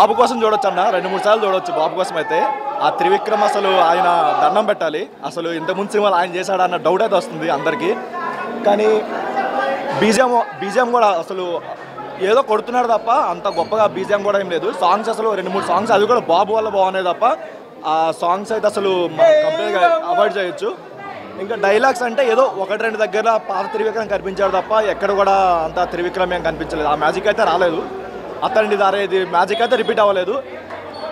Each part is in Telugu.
బాబు కోసం చూడొచ్చు అన్న, 2-3 సార్లు చూడొచ్చు బాబు కోసం. అయితే ఆ త్రివిక్రమ్ అసలు ఆయన దండం పెట్టాలి. అసలు ఇంతకుముందు సినిమాలు ఆయన చేశాడు అన్న డౌట్ అయితే వస్తుంది అందరికీ. కానీ బీజిఎం కూడా అసలు ఏదో కొడుతున్నాడు తప్ప అంత గొప్పగా బీజిఎం కూడా ఏం లేదు. సాంగ్స్ అసలు 2-3 సాంగ్స్ అది కూడా బాబు వల్ల బాగున్నాయి తప్ప ఆ సాంగ్స్ అయితే అసలు కంప్లీట్గా అవాయిడ్ చేయొచ్చు. ఇంకా డైలాగ్స్ అంటే ఏదో 1-2 దగ్గర పాత త్రివిక్రమ్ కనిపించాడు తప్ప ఎక్కడ కూడా అంత త్రివిక్రమ్ ఏం కనిపించలేదు. ఆ మ్యాజిక్ అయితే రాలేదు. అతనిది దారేది మ్యాజిక్ అయితే రిపీట్ అవ్వలేదు.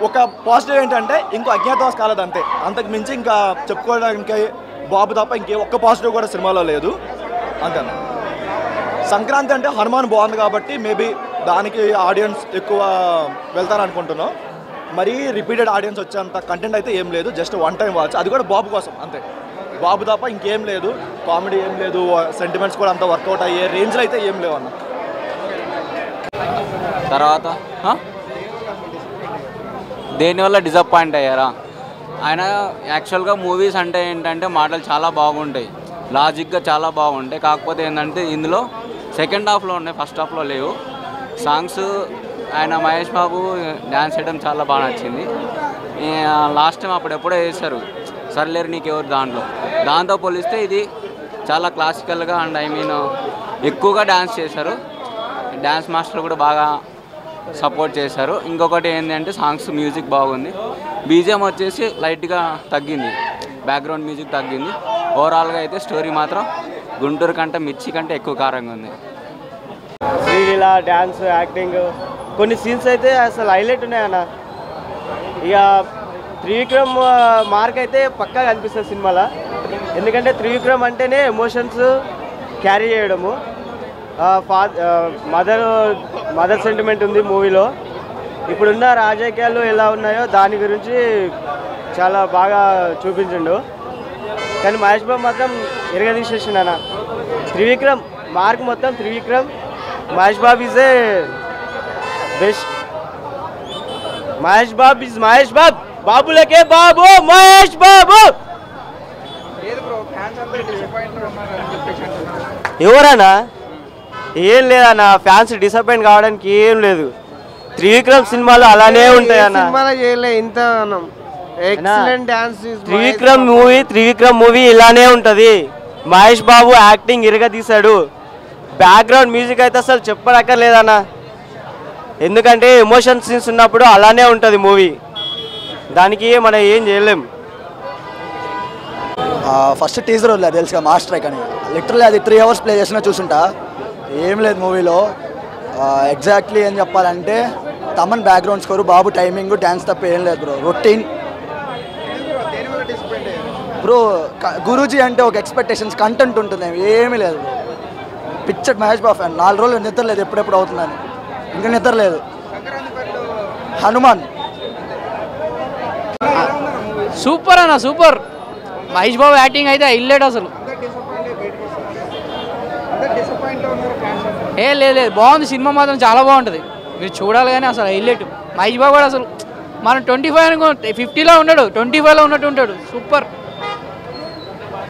ఒక పాజిటివ్ ఏంటంటే ఇంకో అజ్ఞాతవాస్ కాలేదు అంతే. అంతకు మించి ఇంకా చెప్పుకోవడానికి బాబు తప్ప ఇంకే ఒక్క పాజిటివ్ కూడా సినిమాలో లేదు అంతే. సంక్రాంతి అంటే హనుమాన్ బాగుంది కాబట్టి మేబీ దానికి ఆడియన్స్ ఎక్కువ వెళ్తారనుకుంటున్నాం. మరీ రిపీటెడ్ ఆడియన్స్ వచ్చేంత కంటెంట్ అయితే ఏం లేదు. జస్ట్ వన్ టైం వాచ్, అది కూడా బాబు కోసం అంతే. బాబు తప్ప ఇంకేం లేదు. కామెడీ ఏం లేదు, సెంటిమెంట్స్ కూడా అంత వర్కౌట్ అయ్యే రేంజ్లో అయితే ఏం లేవు అన్న. తర్వాత దేనివల్ల డిసప్పాయింట్ అయ్యారా? ఆయన యాక్చువల్గా మూవీస్ అంటే ఏంటంటే మాటలు చాలా బాగుంటాయి, లాజిక్గా చాలా బాగుంటాయి. కాకపోతే ఏంటంటే ఇందులో సెకండ్ హాఫ్లో ఉన్నాయి, ఫస్ట్ హాఫ్లో లేవు. సాంగ్స్ ఆయన మహేష్ బాబు డ్యాన్స్ చేయడం చాలా బాగా నచ్చింది. లాస్ట్ టైం అప్పుడు ఎప్పుడో వేశారు సర్లేరు నీకెవరు దాంతో పోలిస్తే ఇది చాలా క్లాసికల్గా అండ్ ఎక్కువగా డ్యాన్స్ చేశారు. డ్యాన్స్ మాస్టర్ కూడా బాగా సపోర్ట్ చేశారు. ఇంకొకటి ఏంటంటే సాంగ్స్ మ్యూజిక్ బాగుంది. బీజిఎం వచ్చేసి లైట్గా తగ్గింది, బ్యాక్గ్రౌండ్ మ్యూజిక్ తగ్గింది. ఓవరాల్గా అయితే స్టోరీ మాత్రం గుంటూరు కంటే మిర్చి కంటే ఎక్కువ కారంగా ఉంది. శ్రీలీల డ్యాన్స్, యాక్టింగ్, కొన్ని సీన్స్ అయితే అసలు హైలైట్ ఉన్నాయన్న. ఇక త్రివిక్రమ్ మార్క్ అయితే పక్కా కనిపిస్తుంది సినిమాలో. ఎందుకంటే త్రివిక్రమ్ అంటేనే ఎమోషన్స్ క్యారీ చేయడము. మదర్ సెంటిమెంట్ ఉంది మూవీలో. ఇప్పుడున్న రాజకీయాలు ఎలా ఉన్నాయో దాని గురించి చాలా బాగా చూపించిండు. కానీ మహేష్ బాబు మాత్రం ఎరగదీసేసిండు అన్న. త్రివిక్రమ్ మార్క్ మొత్తం Trivikram. Mahesh Babu is a best. Mahesh Babu is Mahesh Babu, బాబులకే బాబు మహేష్ బాబు. ఎవరన్నా? ఏం లేదన్న, ఫ్యాన్స్ డిసప్పాయింట్ కావడానికి ఏం లేదు. త్రివిక్రమ్ సినిమాలు అలానే ఉంటాయి అన్న. త్రివిక్రమ్ మూవీ ఇలానే ఉంటుంది. Mahesh Babu acting ఇరగదీశాడు. Background music అయితే అసలు చెప్పనక్కర్లేదన్న. ఎందుకంటే ఎమోషన్ సీన్స్ ఉన్నప్పుడు అలానే ఉంటుంది మూవీ. దానికి మనం ఏం చేయలేం. ఫస్ట్ టీజర్ వదిలేదు తెలుసుగా మాస్టర్ అని. లిటరల్లీ అది 3 hours ప్లే చేసినా చూసుంటా. ఏం లేదు మూవీలో. ఎగ్జాక్ట్లీ ఏం చెప్పాలంటే తమన్ బ్యాక్గ్రౌండ్ స్కోరు, బాబు టైమింగ్, డ్యాన్స్ తప్ప ఏం లేదు బ్రో. Routine bro. గురూజీ అంటే ఒక ఎక్స్పెక్టేషన్స్, కంటెంట్ ఉంటుంది, ఏమీ లేదు bro. Picture Mahesh Babu fan. 4 రోజులు నిద్ర లేదు, ఎప్పుడెప్పుడు అవుతుందని. ఇంకా నిద్ర లేదు. హనుమాన్ సూపర్ అన్న, సూపర్. మహేష్ బాబు యాక్టింగ్ అయితే హైలైట్ అసలు. లేదు బాగుంది సినిమా, మాత్రం చాలా బాగుంటుంది. మీరు చూడాలి కానీ అసలు హైలైట్. మహేష్ బాబు కూడా అసలు మనం 25 50లో ఉన్నాడు, 25లో ఉన్నట్టు ఉంటాడు. సూపర్.